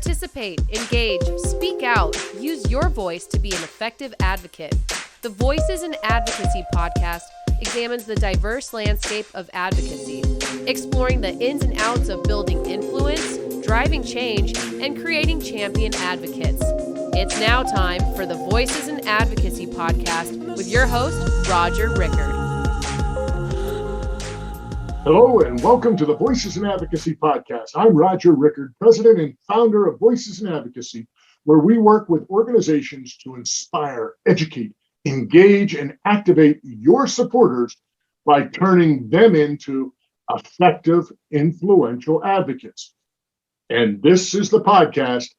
Participate, engage, speak out, use your voice to be an effective advocate. The Voices in Advocacy podcast examines the diverse landscape of advocacy, exploring the ins and outs of building influence, driving change, and creating champion advocates. It's now time for the Voices in Advocacy podcast with your host, Roger Rickard. Hello and welcome to the Voices in Advocacy podcast. I'm Roger Rickard, president and founder of Voices in Advocacy, where we work with organizations to inspire, educate, engage, and activate your supporters by turning them into effective, influential advocates. And this is the podcast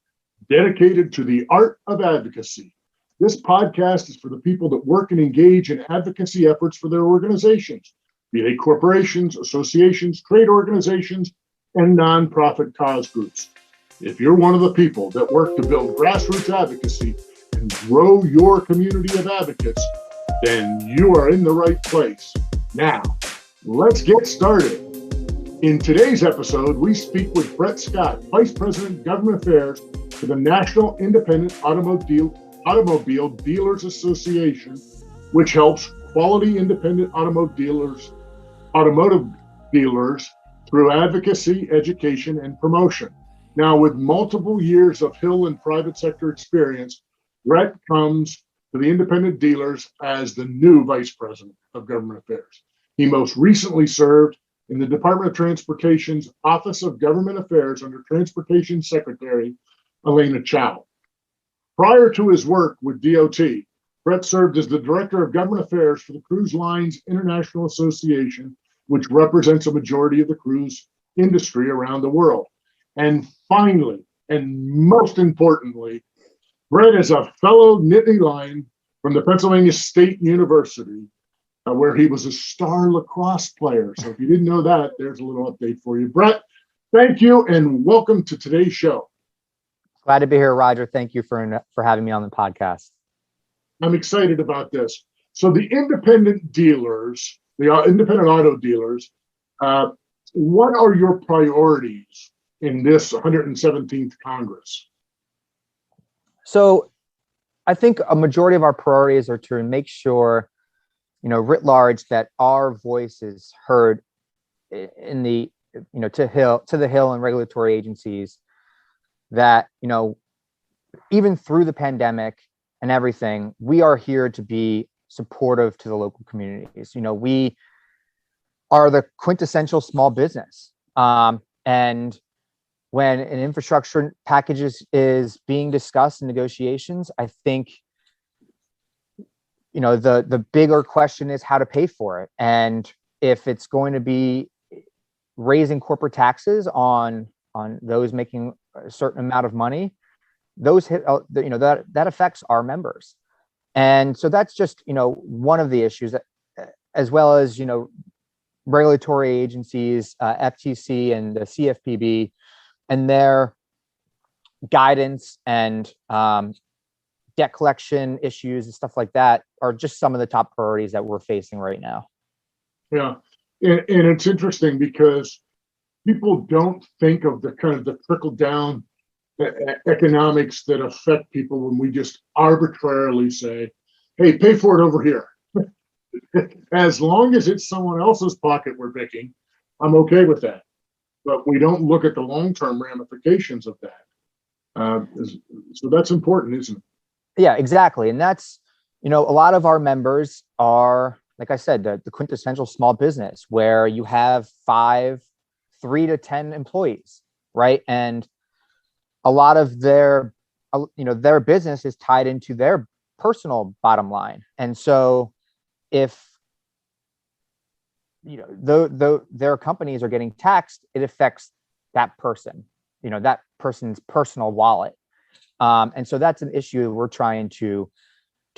dedicated to the art of advocacy. This podcast is for the people that work and engage in advocacy efforts for their organizations, be they corporations, associations, trade organizations, and nonprofit cause groups. If you're one of the people that work to build grassroots advocacy and grow your community of advocates, then you are in the right place. Now, let's get started. In today's episode, we speak with Brett Scott, Vice President, Government Affairs for the National Independent Automobile Dealers Association, which helps quality independent automotive dealers through advocacy, education, and promotion. Now, with multiple years of Hill and private sector experience, Brett comes to the independent dealers as the new Vice President of Government Affairs. He most recently served in the Department of Transportation's Office of Government Affairs under Transportation Secretary Elaine Chao. Prior to his work with DOT, Brett served as the Director of Government Affairs for the Cruise Lines International Association, which represents a majority of the cruise industry around the world. And finally, and most importantly, Brett is a fellow Nittany Lion from the Pennsylvania State University, where he was a star lacrosse player. So if you didn't know that, there's a little update for you. Brett, thank you and welcome to today's show. Glad to be here, Roger. Thank you for having me on the podcast. I'm excited about this. So the independent dealers, the independent auto dealers, what are your priorities in this 117th Congress? So I think a majority of our priorities are to make sure, writ large, that our voice is heard in the, to the Hill and regulatory agencies, that, even through the pandemic and everything, we are here to be supportive to the local communities. We are the quintessential small business. And when an infrastructure package is being discussed in negotiations, I think, the bigger question is how to pay for it. And if it's going to be raising corporate taxes on those making a certain amount of money, those hit, that affects our members. And so that's just, one of the issues, that, as well as, regulatory agencies, FTC and the CFPB, and their guidance and debt collection issues and stuff like that are just some of the top priorities that we're facing right now. Yeah, and it's interesting because people don't think of the kind of the trickle down economics that affect people when we just arbitrarily say, hey, pay for it over here. As long as it's someone else's pocket we're picking, I'm okay with that. But we don't look at the long-term ramifications of that. So that's important, isn't it? Yeah, exactly. And that's, a lot of our members are, like I said, the quintessential small business where you have 3 to 10 employees, right? And a lot of their business is tied into their personal bottom line. And so if, their companies are getting taxed, it affects that person, that person's personal wallet. And so that's an issue we're trying to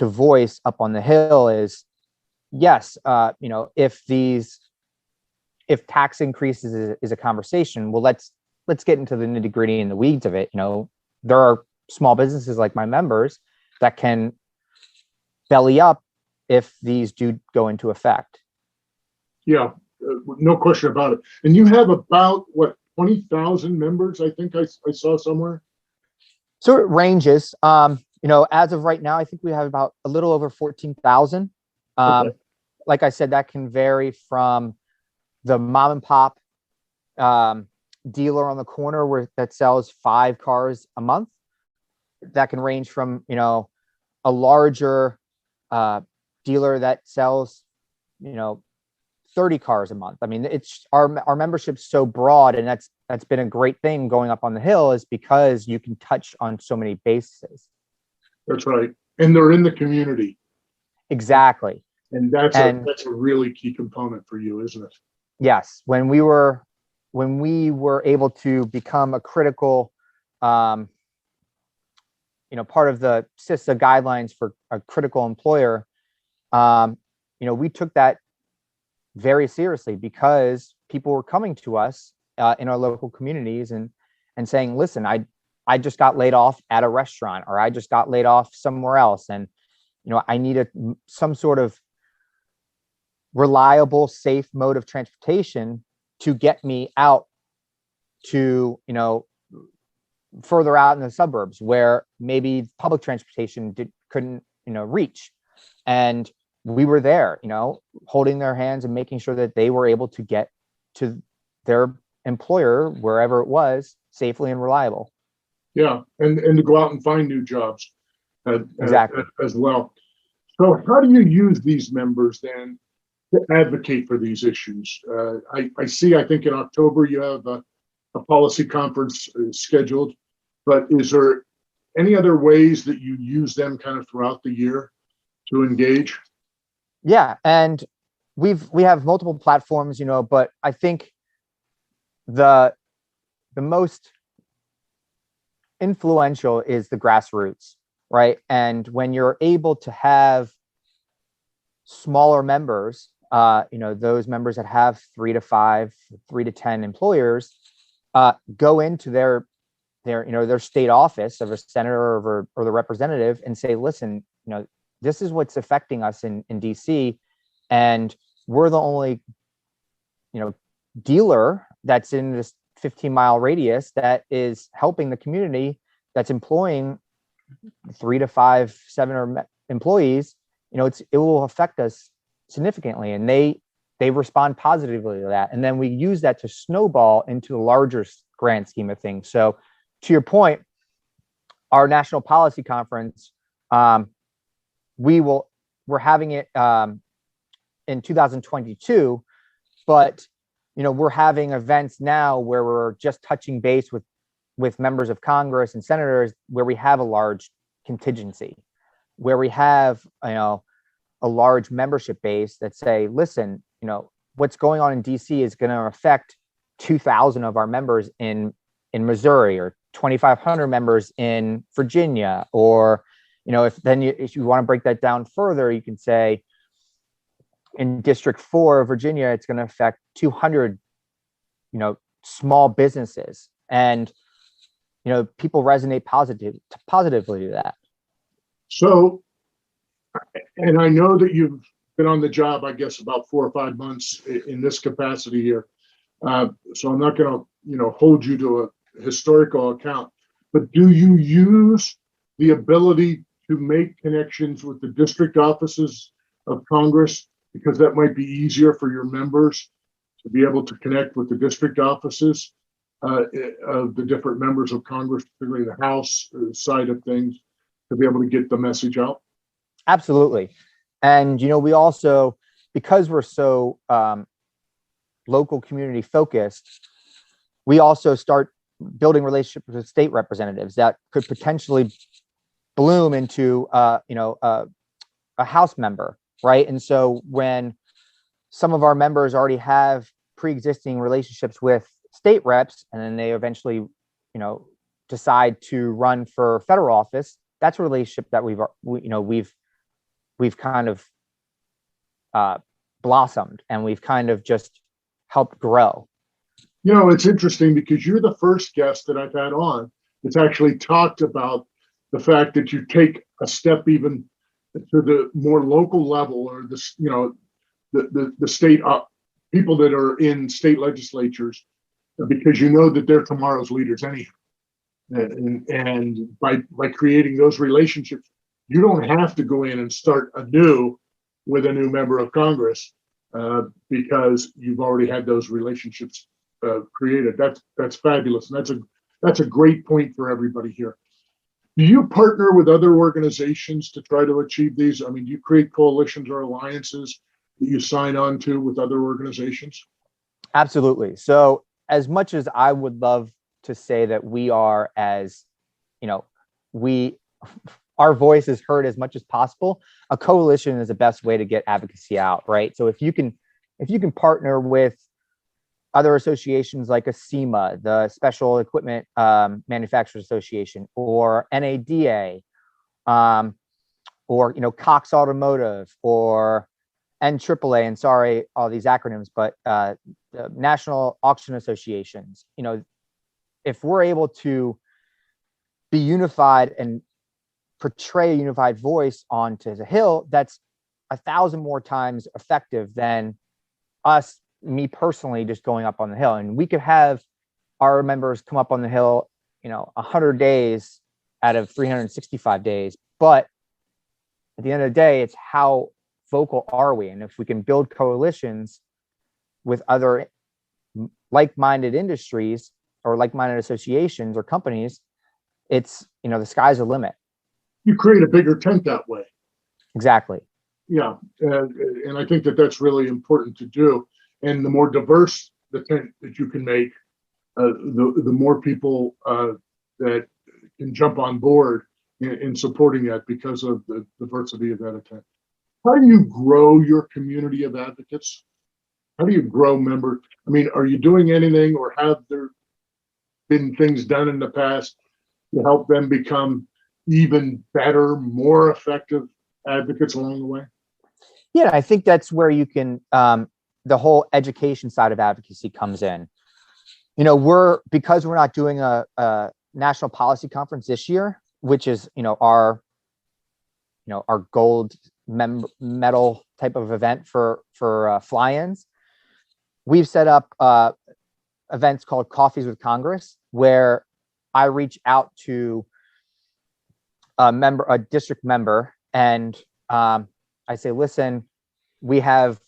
voice up on the Hill is, yes, if tax increases is a conversation, well, let's get into the nitty gritty and the weeds of it. There are small businesses like my members that can belly up if these do go into effect. Yeah, no question about it. And you have about, 20,000 members, I think I saw somewhere? So it ranges. As of right now, I think we have about a little over 14,000. Okay. Like I said, that can vary from the mom and pop dealer on the corner that sells 5 cars a month. That can range from, a larger dealer that sells, 30 cars a month. I mean, it's our membership's so broad, and that's been a great thing going up on the hill, is because you can touch on so many bases. That's right. And they're in the community. Exactly. And that's a really key component for you, isn't it? Yes. When we were able to become a critical, part of the CISA guidelines for a critical employer, we took that very seriously, because people were coming to us in our local communities and saying, listen, I just got laid off at a restaurant, or I just got laid off somewhere else, and I need some sort of reliable, safe mode of transportation to get me out to, further out in the suburbs where maybe public transportation couldn't reach. And we were there, holding their hands and making sure that they were able to get to their employer, wherever it was, safely and reliable. Yeah, and to go out and find new jobs Exactly. as well. So how do you use these members then to advocate for these issues? I see, I think in October you have a policy conference scheduled, but is there any other ways that you use them kind of throughout the year to engage? Yeah, and we have multiple platforms, but I think the most influential is the grassroots, right? And when you're able to have smaller members, those members that have 3 to 5, 3 to 10 employers, go into their state office of a senator or the representative and say, listen, this is what's affecting us in DC, and we're the only, dealer that's in this 15-mile radius that is helping the community, that's employing 3 to 5, 7 employees. It will affect us significantly, and they respond positively to that, and then we use that to snowball into the larger grand scheme of things. So, to your point, our national policy conference, we're having it in 2022, but we're having events now where we're just touching base with members of Congress and senators, where we have a large contingency, where we have a large membership base that say, listen, what's going on in DC is going to affect 2,000 of our members in Missouri, or 2,500 members in Virginia, or if you want to break that down further, you can say in District 4 of Virginia, it's going to affect 200, small businesses, and people resonate positively to that. So, and I know that you've been on the job, I guess, about 4 or 5 months in this capacity here. So I'm not going to, hold you to a historical account, but do you use the ability to make connections with the district offices of Congress, because that might be easier for your members to be able to connect with the district offices of the different members of Congress, particularly the House side of things, to be able to get the message out? Absolutely. And, we also, because we're so local community focused, we also start building relationships with state representatives that could potentially bloom into, a House member, right? And so when some of our members already have pre-existing relationships with state reps, and then they eventually, decide to run for federal office, that's a relationship that we've kind of blossomed, and we've kind of just helped grow. It's interesting because you're the first guest that I've had on that's actually talked about the fact that you take a step even to the more local level, or the state people that are in state legislatures, because that they're tomorrow's leaders anyhow. And by creating those relationships, you don't have to go in and start anew with a new member of Congress because you've already had those relationships created. That's fabulous, and that's a great point for everybody here. Do you partner with other organizations to try to achieve these? I mean, do you create coalitions or alliances that you sign on to with other organizations? Absolutely. So as much as I would love to say that we are as, our voice is heard as much as possible, a coalition is the best way to get advocacy out, right? So if you can partner with other associations like ASEMA, the Special Equipment Manufacturers Association, or NADA, or Cox Automotive, or NAAA, and sorry, all these acronyms, but the National Auction Associations. If we're able to be unified and portray a unified voice onto the Hill, that's 1,000 more times effective than me personally, just going up on the Hill. And we could have our members come up on the Hill, 100 days out of 365 days. But at the end of the day, it's how vocal are we? And if we can build coalitions with other like-minded industries or like-minded associations or companies, it's, the sky's the limit. You create a bigger tent that way. Exactly. Yeah. And I think that that's really important to do. And the more diverse the tent that you can make, the more people that can jump on board in supporting that because of the diversity of that tent. How do you grow your community of advocates? How do you grow members? I mean, are you doing anything, or have there been things done in the past to help them become even better, more effective advocates along the way? Yeah, I think that's where you can, the whole education side of advocacy comes in. Because we're not doing a national policy conference this year, which is, our gold medal type of event for fly-ins. We've set up events called Coffees with Congress, where I reach out to a district member, and I say, listen, we have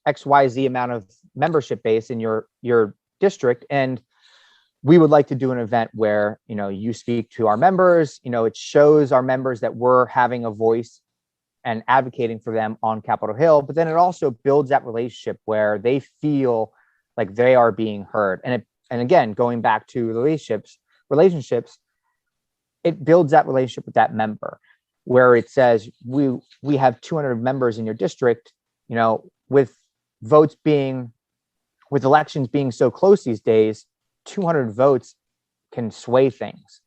XYZ amount of membership base in your district, and we would like to do an event where you speak to our members. It shows our members that we're having a voice and advocating for them on Capitol Hill, but then it also builds that relationship where they feel like they are being heard. And again, going back to relationships, it builds that relationship with that member, where it says, we have 200 members in your district, with elections being so close these days, 200 votes can sway things.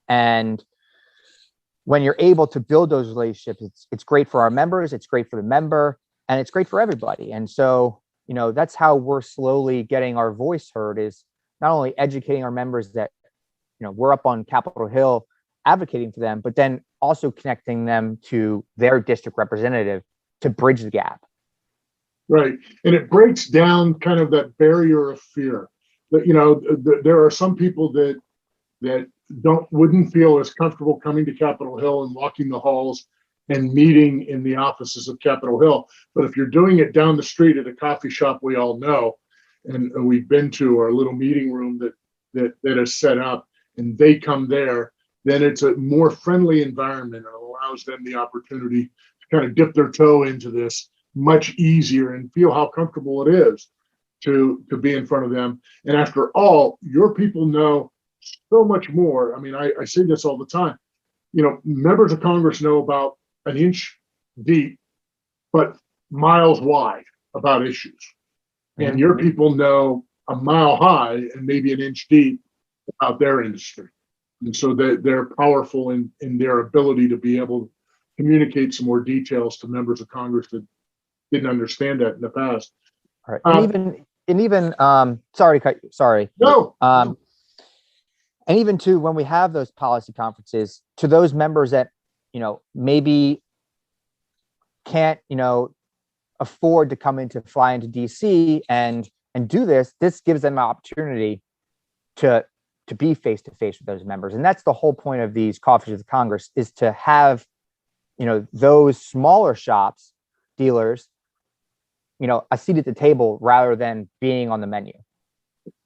And when you're able to build those relationships, it's great for our members, it's great for the member, and it's great for everybody. And so, that's how we're slowly getting our voice heard, is not only educating our members that, we're up on Capitol Hill advocating for them, but then also connecting them to their district representative to bridge the gap. Right. And it breaks down kind of that barrier of fear. That, there are some people that wouldn't feel as comfortable coming to Capitol Hill and walking the halls and meeting in the offices of Capitol Hill. But if you're doing it down the street at a coffee shop we all know, and we've been to, our little meeting room that is set up, and they come there, then it's a more friendly environment and allows them the opportunity to kind of dip their toe into this much easier and feel how comfortable it is to be in front of them. And after all, your people know so much more. I mean, I say this all the time. Members of Congress know about an inch deep, but miles wide about issues. And your people know a mile high and maybe an inch deep about their industry. And so they're powerful in their ability to be able to communicate some more details to members of Congress that didn't understand that in the past. All right. And even sorry. No. And even too, when we have those policy conferences, to those members that, maybe can't, afford to fly into DC and do this gives them an opportunity to to be face to face with those members. And that's the whole point of these coffees with Congress, is to have, those smaller shops, dealers, a seat at the table rather than being on the menu.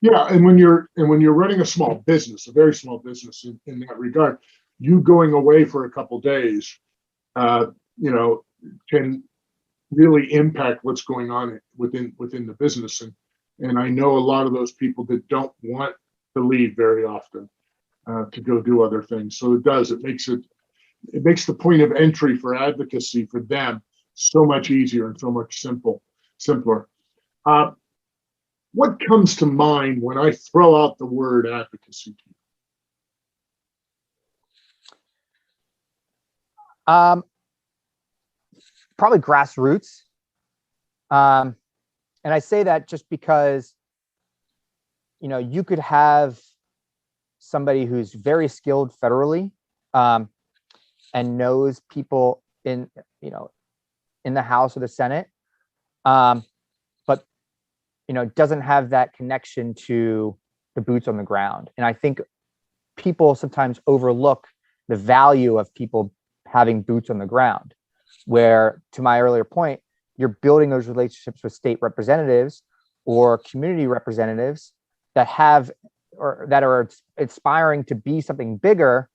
Yeah, and when you're running a small business, a very small business in that regard, you going away for a couple days, can really impact what's going on within the business. And I know a lot of those people that don't want to leave very often to go do other things. So it makes the point of entry for advocacy for them so much easier and so much simpler. What comes to mind when I throw out the word advocacy? Probably grassroots. And I say that just because, you could have somebody who's very skilled federally, and knows people in the House or the Senate, but doesn't have that connection to the boots on the ground. And I think people sometimes overlook the value of people having boots on the ground, where, to my earlier point, you're building those relationships with state representatives or community representatives that have, or that are aspiring to be something bigger,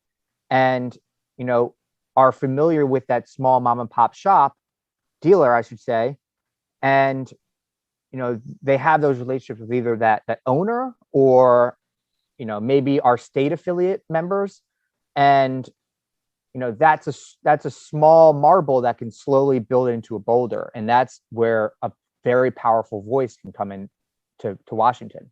and are familiar with that small mom and pop shop dealer, I should say, and they have those relationships with either that owner or maybe our state affiliate members, and that's a small marble that can slowly build into a boulder, and that's where a very powerful voice can come in to Washington.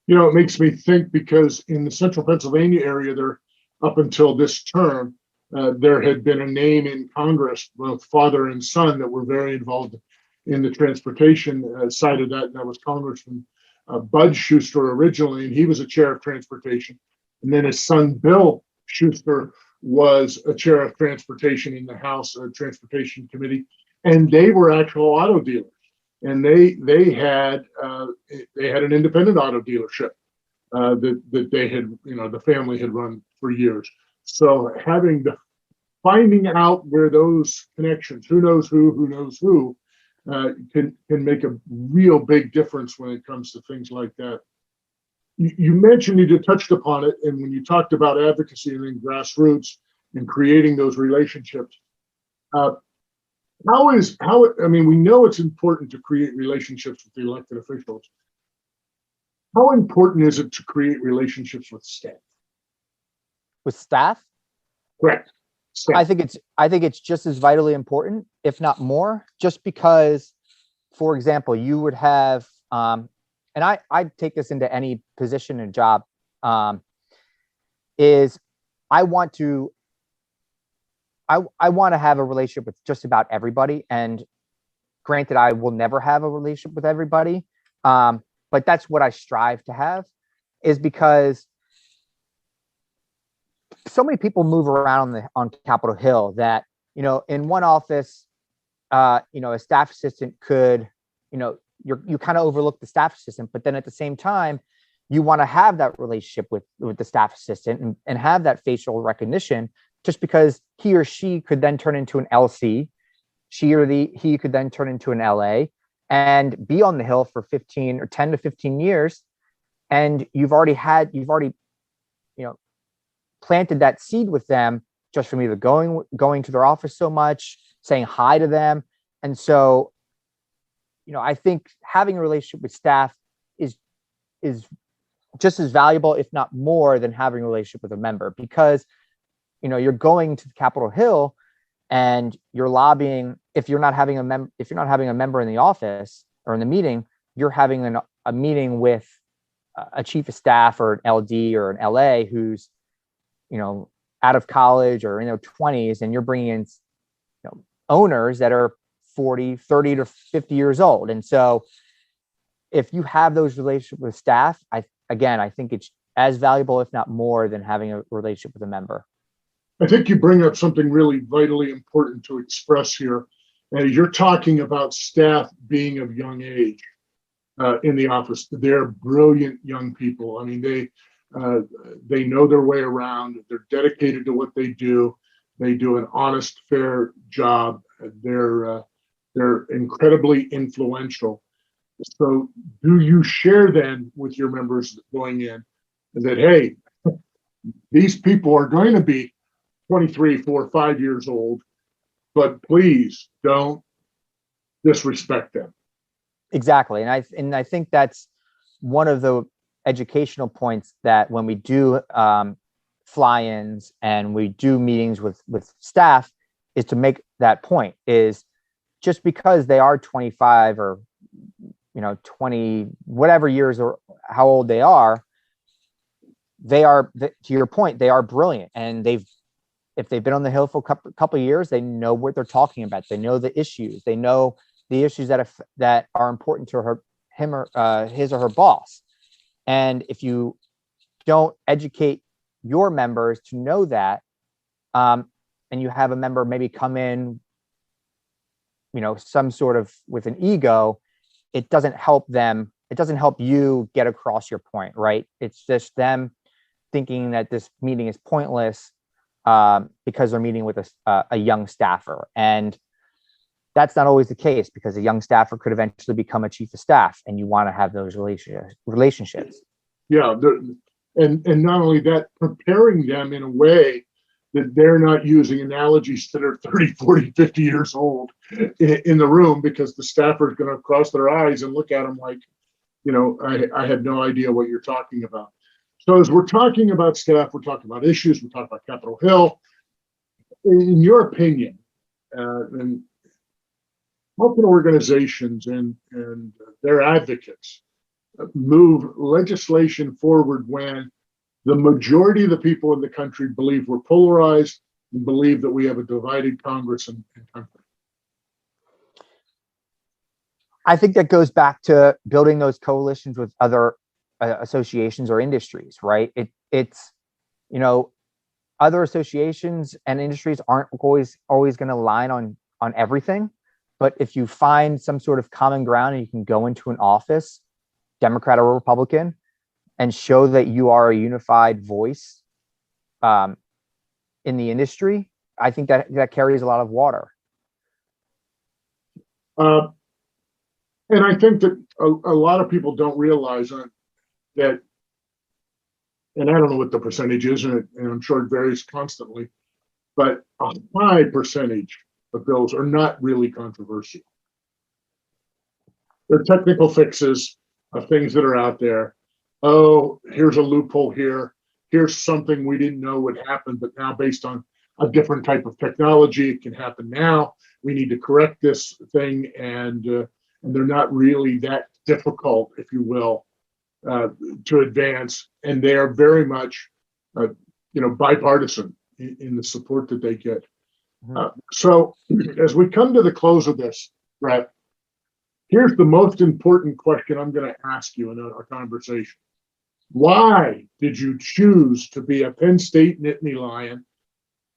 It makes me think, because in the central Pennsylvania area, there, up until this term, there had been a name in Congress, both father and son, that were very involved in the transportation side of that, and that was Congressman Bud Schuster originally, and he was a chair of transportation. And then his son, Bill Schuster, was a chair of transportation in the House Transportation Committee, and they were actual auto dealers, and they had an independent auto dealership that they had, the family had run for years. So finding out where those connections, who knows who, can make a real big difference when it comes to things like that. You mentioned, you just touched upon it, and when you talked about advocacy and then grassroots and creating those relationships, we know it's important to create relationships with the elected officials. How important is it to create relationships with staff? With staff? Correct. Staff. I think it's just as vitally important, if not more, just because, for example, you would have, and I take this into any position and job, is I want to have a relationship with just about everybody. And granted, I will never have a relationship with everybody. But that's what I strive to have, is because so many people move around on Capitol Hill that, in one office, a staff assistant could, you kind of overlook the staff assistant, but then at the same time, you want to have that relationship with the staff assistant and have that facial recognition, just because he or she could then turn into an LC, he could then turn into an LA and be on the Hill for 10 to 15 years. And you've already planted that seed with them, just from either going to their office so much, saying hi to them. And so, I think having a relationship with staff is just as valuable, if not more, than having a relationship with a member, because, you're going to Capitol Hill and you're lobbying. If you're not having a member in the office or in the meeting, you're having a meeting with a chief of staff or an LD or an LA who's, out of college or in their 20s, and you're bringing in, owners that are 30 to 50 years old. And so if you have those relationships with staff, I think it's as valuable, if not more, than having a relationship with a member. I think you bring up something really vitally important to express here. You're talking about staff being of young age in the office. They're brilliant young people. I mean, They know their way around. They're dedicated to what they do. They do an honest, fair job. They're incredibly influential. So, do you share then with your members going in that, hey, these people are going to be 23, 4, 5 years old, but please don't disrespect them? Exactly. And I think that's one of the educational points that when we do fly-ins and we do meetings with staff is to make that point is just because they are 25 or 20 whatever years or how old they are, to your point, they are brilliant, and if they've been on the Hill for a couple of years, they know what they're talking about. They know the issues. They know the issues that are important to his or her boss. And if you don't educate your members to know that, and you have a member maybe come in, some sort of with an ego, it doesn't help them. It doesn't help you get across your point, right? It's just them thinking that this meeting is pointless because they're meeting with a young staffer. And that's not always the case, because a young staffer could eventually become a chief of staff, and you want to have those relationships. Yeah. And not only that, preparing them in a way that they're not using analogies that are 30, 40, 50 years old in the room, because the staffer is going to cross their eyes and look at them like, I had no idea what you're talking about. So as we're talking about staff, we're talking about issues, we're talking about Capitol Hill. In your opinion, and how can organizations and their advocates move legislation forward when the majority of the people in the country believe we're polarized and believe that we have a divided Congress and country? I think that goes back to building those coalitions with other associations or industries, right? It's other associations and industries aren't always going to align on everything, but if you find some sort of common ground and you can go into an office, Democrat or Republican, and show that you are a unified voice in the industry, I think that carries a lot of water. And I think that a lot of people don't realize that, and I don't know what the percentage is, and I'm sure it varies constantly, but a high percentage of bills are not really controversial. They're technical fixes of things that are out there. Oh, here's a loophole here. Here's something we didn't know would happen, but now based on a different type of technology, it can happen now. We need to correct this thing, and they're not really that difficult, if you will, to advance. And they are very much, bipartisan in the support that they get. So as we come to the close of this, Brett, here's the most important question I'm going to ask you in our conversation. Why did you choose to be a Penn State Nittany Lion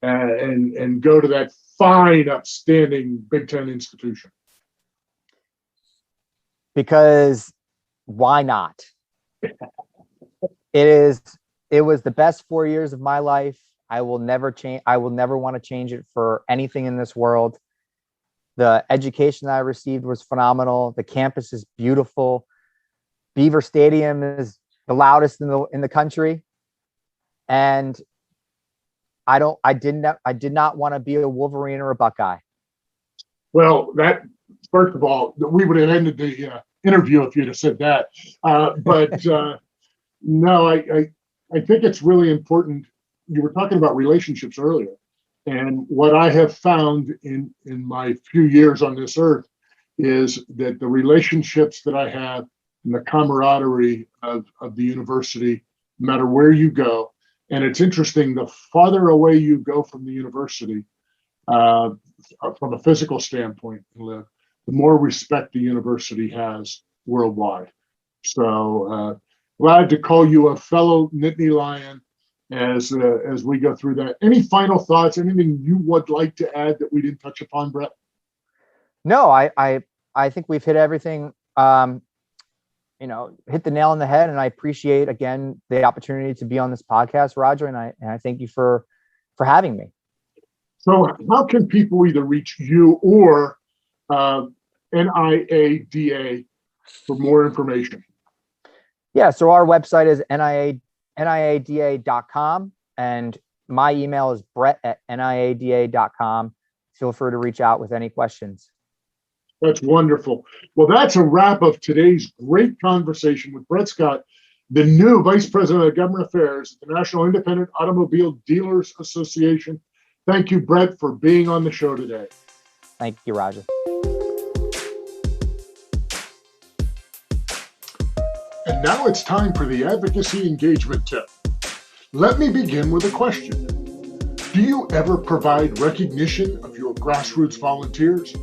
and go to that fine, upstanding Big Ten institution? Because why not? It was the best 4 years of my life. I will never change. I will never want to change it for anything in this world. The education that I received was phenomenal. The campus is beautiful. Beaver Stadium is the loudest in the country. And I did not want to be a Wolverine or a Buckeye. Well, that, first of all, we would have ended the interview if you'd have said that. But no, I think it's really important. You were talking about relationships earlier. And what I have found in my few years on this earth is that the relationships that I have and the camaraderie of the university, no matter where you go. And it's interesting, the farther away you go from the university, from a physical standpoint, the more respect the university has worldwide. So glad to call you a fellow Nittany Lion as we go through that. Any final thoughts? Anything you would like to add that we didn't touch upon, Brett? No, I think we've hit everything hit the nail on the head. And I appreciate, again, the opportunity to be on this podcast, Roger. And I thank you for having me. So how can people either reach you or NIADA for more information? Yeah, so our website is NIADA.com, and my email is brett@NIADA.com. Feel free to reach out with any questions. That's wonderful. Well, that's a wrap of today's great conversation with Brett Scott, the new Vice President of Government Affairs at the National Independent Automobile Dealers Association. Thank you, Brett, for being on the show today. Thank you, Roger. And now it's time for the advocacy engagement tip. Let me begin with a question. Do you ever provide recognition of your grassroots volunteers?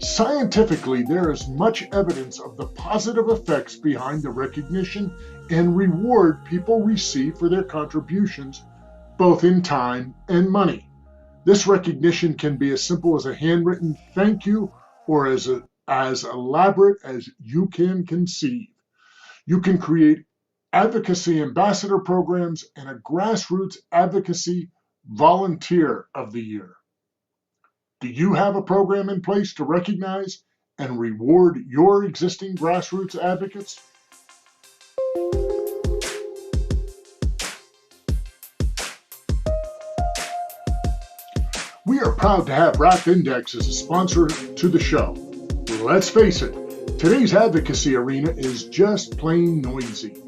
Scientifically, there is much evidence of the positive effects behind the recognition and reward people receive for their contributions, both in time and money. This recognition can be as simple as a handwritten thank you or as elaborate as you can conceive. You can create advocacy ambassador programs and a grassroots advocacy volunteer of the year. Do you have a program in place to recognize and reward your existing grassroots advocates? We are proud to have RAP Index as a sponsor to the show. Let's face it, today's advocacy arena is just plain noisy.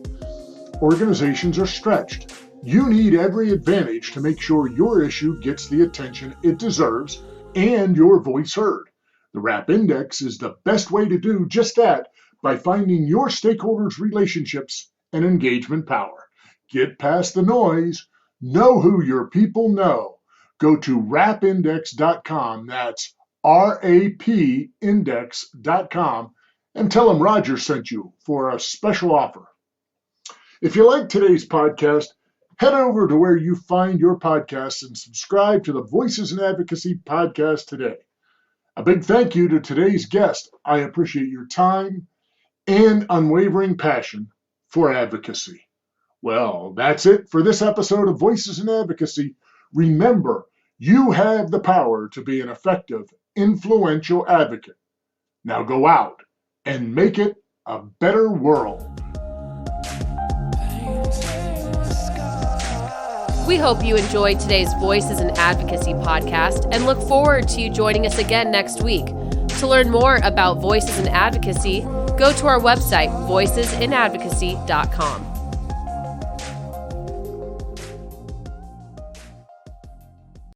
Organizations are stretched. You need every advantage to make sure your issue gets the attention it deserves and your voice heard. The RAP Index is the best way to do just that by finding your stakeholders' relationships and engagement power. Get past the noise. Know who your people know. Go to rapindex.com. That's rapindex.com and tell them Roger sent you for a special offer. If you like today's podcast, head over to where you find your podcasts and subscribe to the Voices in Advocacy podcast today. A big thank you to today's guest. I appreciate your time and unwavering passion for advocacy. Well, that's it for this episode of Voices in Advocacy. Remember, you have the power to be an effective, influential advocate. Now go out and make it a better world. We hope you enjoyed today's Voices in Advocacy podcast and look forward to you joining us again next week. To learn more about Voices in Advocacy, go to our website, voicesinadvocacy.com.